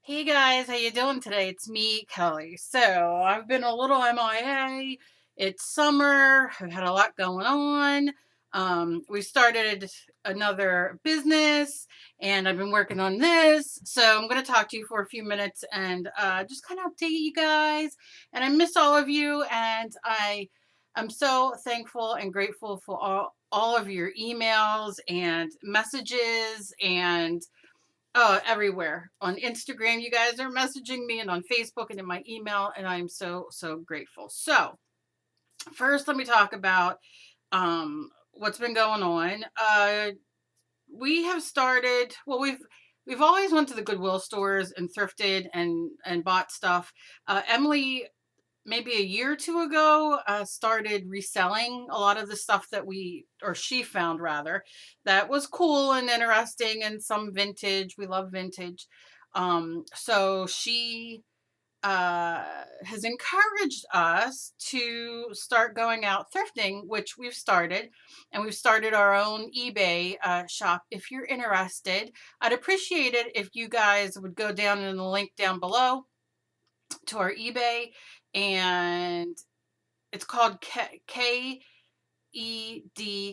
Hey guys, how you doing today? It's me, Kelly. So I've been a little MIA. It's summer. I've had a lot going on. We started another business, and I've been working on this. So I'm going to talk to you for a few minutes and just kind of update you guys. And I miss all of you, and I'm so thankful and grateful for all of your emails and messages and everywhere. On Instagram, you guys are messaging me, and on Facebook and in my email, and I'm so grateful. So, first let me talk about what's been going on. We have started, well, we've always went to the Goodwill stores and thrifted and bought stuff. Emily maybe a year or two ago started reselling a lot of the stuff that she found rather, that was cool and interesting, and some vintage. We love vintage. So she has encouraged us to start going out thrifting, which we've started, and we've started our own eBay shop. If you're interested, I'd appreciate it if you guys would go down in the link down below to our eBay, and it's called KED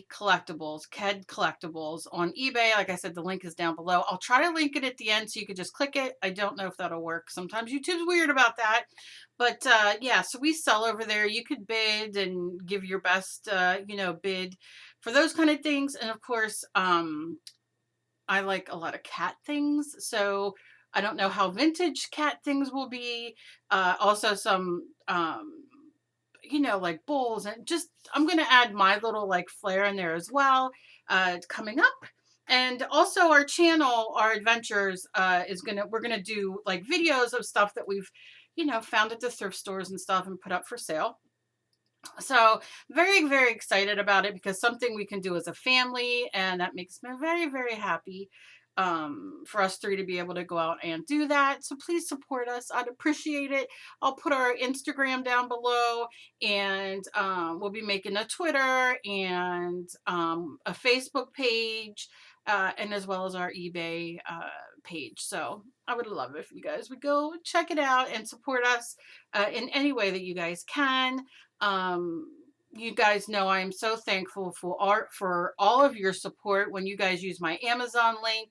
Collectibles, KED Collectibles on eBay. Like I said, the link is down below. I'll try to link it at the end so you could just click it. I don't know if that'll work. Sometimes YouTube's weird about that. But yeah, so we sell over there. You could bid and give your best, bid for those kind of things. And of course, I like a lot of cat things. So I don't know how vintage cat things will be. Also some like bowls, and just I'm gonna add my little like flair in there as well. Coming up. And also our channel, our adventures, we're gonna do like videos of stuff that we've, found at the thrift stores and stuff and put up for sale. So very excited about it, because something we can do as a family, and that makes me very happy, for us three to be able to go out and do that. So please support us. I'd appreciate it. I'll put our Instagram down below, and we'll be making a Twitter and a Facebook page, and as well as our eBay page. So I would love if you guys would go check it out and support us in any way that you guys can. um, you guys know I am so thankful for all of your support when you guys use my Amazon link.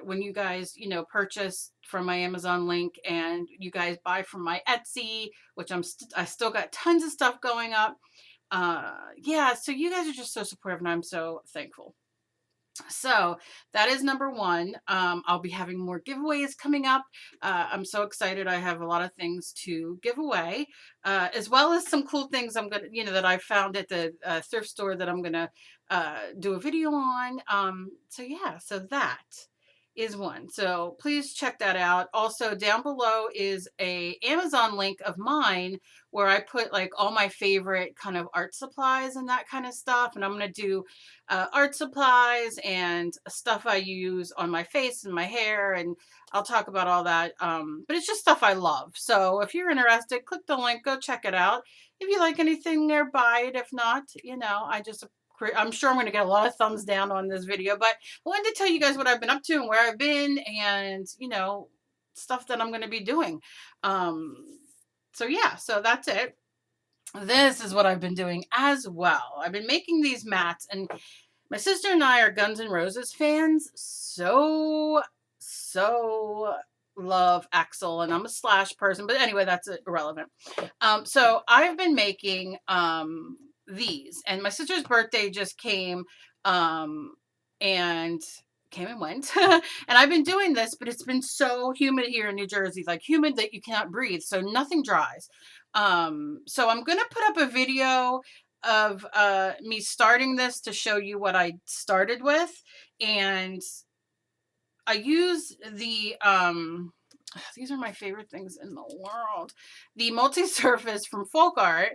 When you guys, purchase from my Amazon link, and you guys buy from my Etsy, which I still got tons of stuff going up. Yeah, so you guys are just so supportive, and I'm so thankful. So that is number one. I'll be having more giveaways coming up. I'm so excited. I have a lot of things to give away, as well as some cool things that I found at the thrift store that I'm gonna do a video on. So yeah, so that is one. So please check that out. Also, down below is a Amazon link of mine, where I put like all my favorite kind of art supplies and that kind of stuff. And I'm gonna do art supplies and stuff I use on my face and my hair, and I'll talk about all that. But it's just stuff I love. So if you're interested, click the link, go check it out. If you like anything there, buy it. If not, I'm sure I'm going to get a lot of thumbs down on this video, but I wanted to tell you guys what I've been up to and where I've been, and stuff that I'm going to be doing. Um, so yeah, so that's it. This is what I've been doing as well. I've been making these mats, and my sister and I are Guns N' Roses fans. So love Axel, and I'm a Slash person, but anyway, that's irrelevant. So I've been making these, and my sister's birthday just um, and came and went. And I've been doing this, but it's been so humid here in New Jersey, like humid that you cannot breathe, so nothing dries. So I'm gonna put up a video of me starting this to show you what I started with. And I use the these are my favorite things in the world, the multi-surface from Folk Art.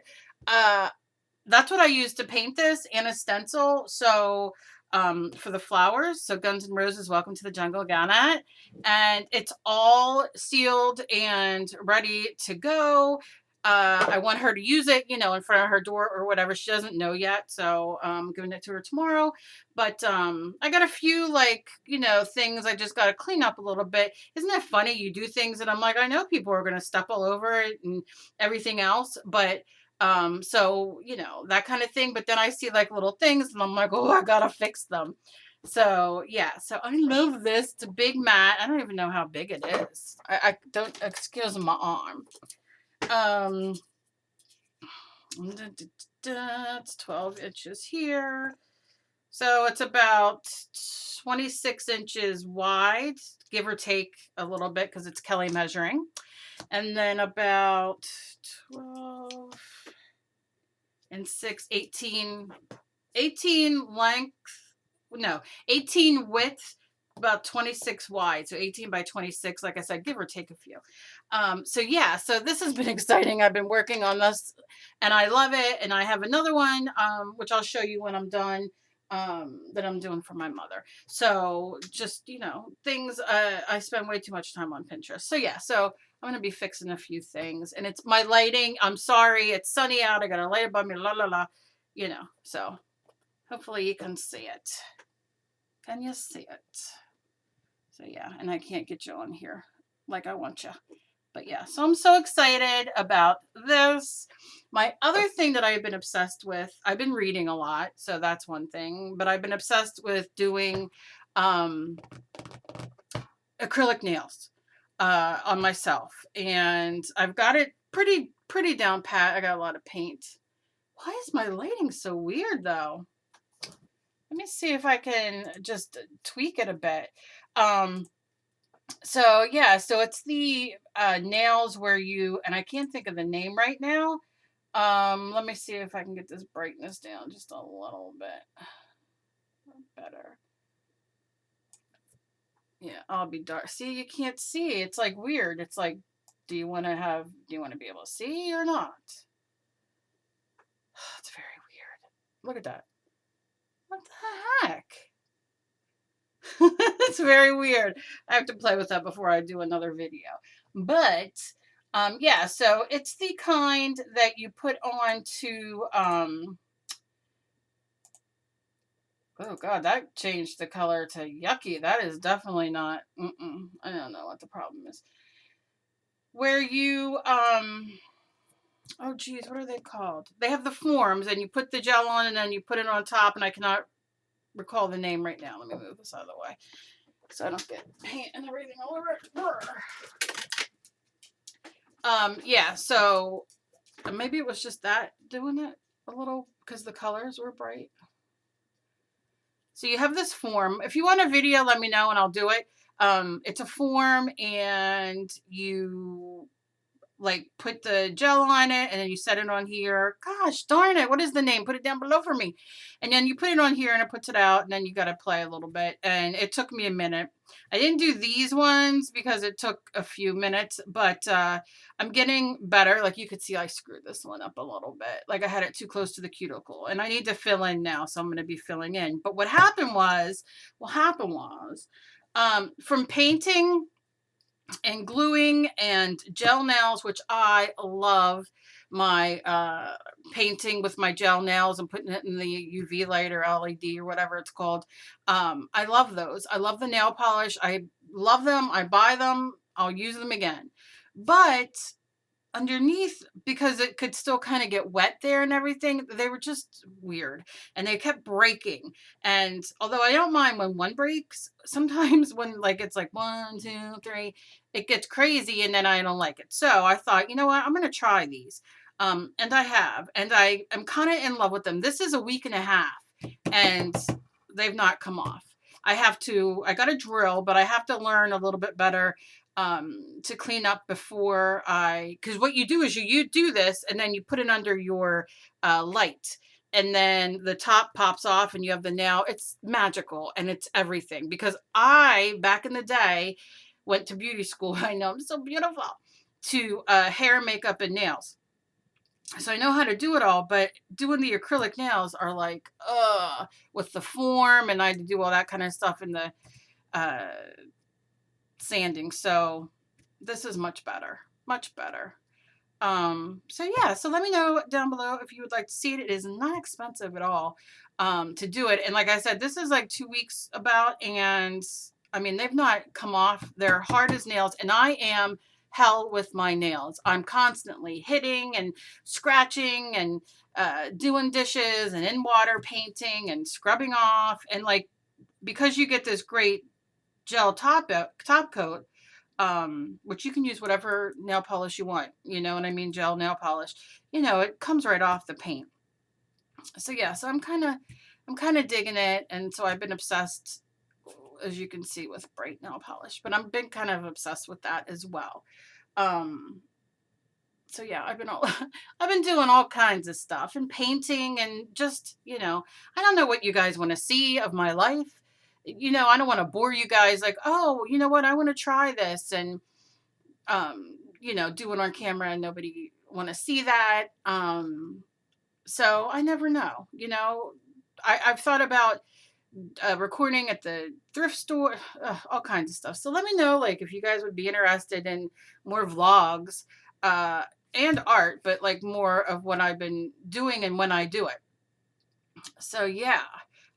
That's what I use to paint this, and a stencil. So for the flowers, so Guns N' Roses, Welcome to the Jungle, Ghana. And it's all sealed and ready to go. I want her to use it, you know, in front of her door or whatever. She doesn't know yet, so I'm giving it to her tomorrow. But I got a few, like, you know, things I just got to clean up a little bit. Isn't that funny? You do things and I'm like, I know people are going to step all over it and everything else, but so, you know, that kind of thing. But then I see like little things and I'm like, oh, I gotta fix them. So yeah, so I love this. It's a big mat. I don't even know how big it is. I don't, excuse my arm. It's 12 inches here. So it's about 26 inches wide, give or take a little bit because it's Kelly measuring. And then about 12 and 6, 18 length, no, 18 width, about 26 wide, so 18 by 26, like I said, give or take a few. So yeah, so this has been exciting. I've been working on this and I love it. And I have another one, which I'll show you when I'm done, that I'm doing for my mother. So just, you know, things, I spend way too much time on Pinterest. So yeah, so I'm going to be fixing a few things, and it's my lighting. I'm sorry. It's sunny out. I got a light above me, la, la, la, you know, so hopefully you can see it. Can you see it? So yeah, and I can't get you on here like I want you. But yeah, so I'm so excited about this. My other thing that I've been obsessed with, I've been reading a lot, so that's one thing, but I've been obsessed with doing acrylic nails on myself. And I've got it pretty down pat. I got a lot of paint. Why is my lighting so weird though? Let me see if I can just tweak it a bit. So yeah, so it's the nails where you, and I can't think of the name right now. Let me see if I can get this brightness down just a little bit better. Yeah, I'll be dark. See, you can't see. It's like weird. It's like, do you want to be able to see or not? It's very weird. Look at that. What the heck? It's very weird. I have to play with that before I do another video. But yeah, so it's the kind that you put on to oh god, that changed the color to yucky. That is definitely not I don't know what the problem is. Where you oh geez, what are they called? They have the forms and you put the gel on and then you put it on top, and I cannot recall the name right now. Let me move this out of the way so I don't get paint and everything all over it. Yeah, so maybe it was just that doing it a little because the colors were bright. So you have this form. If you want a video, let me know and I'll do it. It's a form and you like put the gel on it and then you set it on here. Gosh darn it, what is the name? Put it down below for me. And then you put it on here and it puts it out, and then you got to play a little bit, and it took me a minute. I didn't do these ones because it took a few minutes, but I'm getting better. Like you could see I screwed this one up a little bit. Like I had it too close to the cuticle and I need to fill in now, so I'm going to be filling in. But what happened was from painting and gluing and gel nails, which I love my painting with my gel nails and putting it in the UV light or LED or whatever it's called. I love those. I love the nail polish. I love them. I buy them. I'll use them again. But underneath, because it could still kind of get wet there and everything, they were just weird and they kept breaking. And although I don't mind when one breaks, sometimes when like it's like 1, 2, 3, it gets crazy and then I don't like it. So I thought, you know what, I'm gonna try these. And I have, and I am kind of in love with them. This is a week and a half and they've not come off. I got a drill, but I have to learn a little bit better to clean up before because what you do is you do this and then you put it under your light, and then the top pops off and you have the nail. It's magical and it's everything, because back in the day, went to beauty school. I know I'm so beautiful, to hair, makeup, and nails. So I know how to do it all, but doing the acrylic nails are like, with the form, and I had to do all that kind of stuff in the sanding. So this is much better, much better. So yeah, so let me know down below if you would like to see it. It is not expensive at all to do it. And like I said, this is like 2 weeks about, and I mean, they've not come off. They're hard as nails, and I am hell with my nails. I'm constantly hitting and scratching and doing dishes and in water painting and scrubbing off. And like, because you get this great gel top coat, which you can use whatever nail polish you want, you know what I mean? Gel nail polish, you know, it comes right off the paint. So yeah, so I'm kind of digging it. And so I've been obsessed, as you can see, with bright nail polish, but I've been kind of obsessed with that as well. Um, so yeah, I've been doing all kinds of stuff and painting and just, you know, I don't know what you guys want to see of my life. You know, I don't want to bore you guys like, oh, you know what, I want to try this and you know, do it on camera and nobody want to see that. So I never know, you know, I've thought about recording at the thrift store, all kinds of stuff. So let me know, like, if you guys would be interested in more vlogs, uh, and art, but like more of what I've been doing and when I do it. So yeah,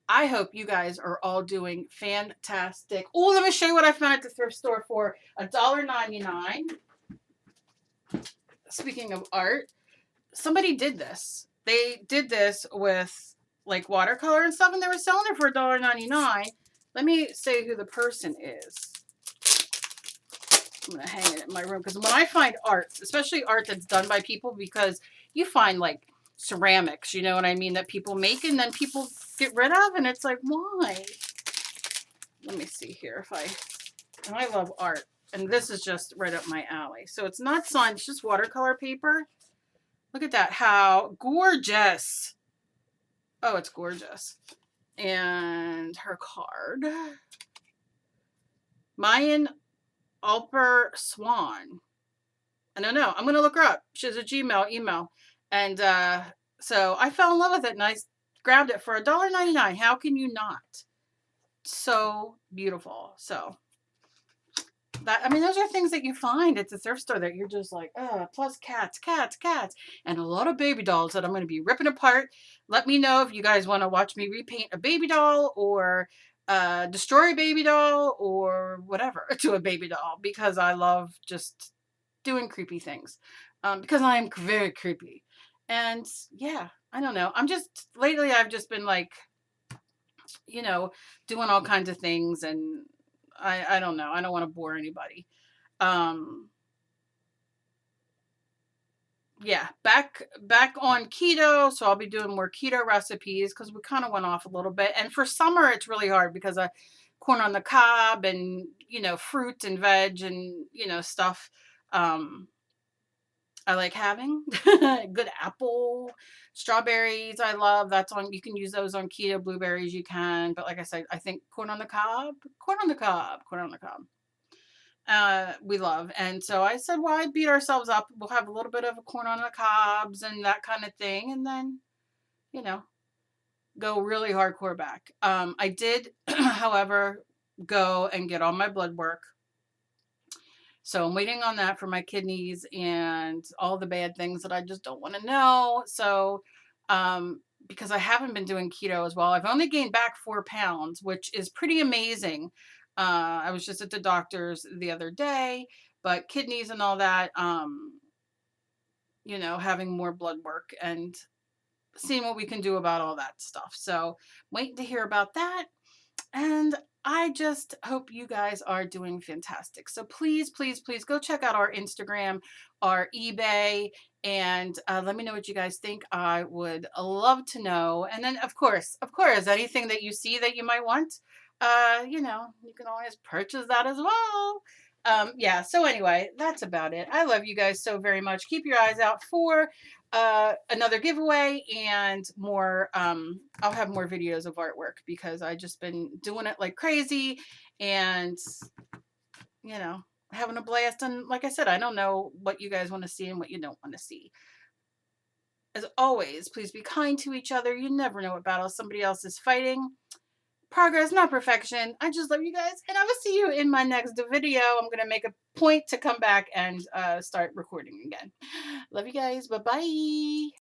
I hope you guys are all doing fantastic. Oh, let me show you what I found at the thrift store for $1.99. Speaking of art, somebody did this. They did this with like watercolor and stuff, and they were selling it for $1.99. Let me say who the person is. I'm gonna hang it in my room because when I find art, especially art that's done by people, because you find like ceramics, you know what I mean, that people make and then people get rid of, and it's like, why? Let me see here if and I love art, and this is just right up my alley. So it's not signed, it's just watercolor paper. Look at that, how gorgeous. Oh, it's gorgeous. And her card. Mayan Alper Swan. I don't know. I'm going to look her up. She has a Gmail email. And so I fell in love with it and I grabbed it for $1.99. How can you not? So beautiful. So that, I mean, those are things that you find at the thrift store that you're just like, oh, plus cats, and a lot of baby dolls that I'm going to be ripping apart. Let me know if you guys want to watch me repaint a baby doll or destroy a baby doll or whatever to a baby doll, because I love just doing creepy things, because I'm very creepy. And yeah, I don't know. Lately I've just been like, you know, doing all kinds of things, and I don't know. I don't want to bore anybody. Um, yeah, back on keto, so I'll be doing more keto recipes because we kind of went off a little bit. And for summer, it's really hard because I corn on the cob and, you know, fruit and veg and, you know, stuff. I like having good apple, strawberries. I love that's on. You can use those on keto. Blueberries you can, but like I said, I think corn on the cob, we love. And so I said, why beat ourselves up? We'll have a little bit of a corn on the cobs and that kind of thing, and then, you know, go really hardcore back. I did, however, go and get all my blood work. So I'm waiting on that for my kidneys and all the bad things that I just don't want to know. So, because I haven't been doing keto as well, I've only gained back 4 pounds, which is pretty amazing. I was just at the doctor's the other day, but kidneys and all that, you know, having more blood work and seeing what we can do about all that stuff. So, waiting to hear about that. And I just hope you guys are doing fantastic. So please, please, please go check out our Instagram, our eBay, and let me know what you guys think. I would love to know. And then, of course, anything that you see that you might want, you know, you can always purchase that as well. Yeah, so anyway, that's about it. I love you guys so very much. Keep your eyes out for another giveaway and more. I'll have more videos of artwork because I just been doing it like crazy and, you know, having a blast. And like I said, I don't know what you guys want to see and what you don't want to see. As always, please be kind to each other. You never know what battle somebody else is fighting. Progress, not perfection. I just love you guys, and I will see you in my next video. I'm gonna make a point to come back and start recording again. Love you guys. Bye bye.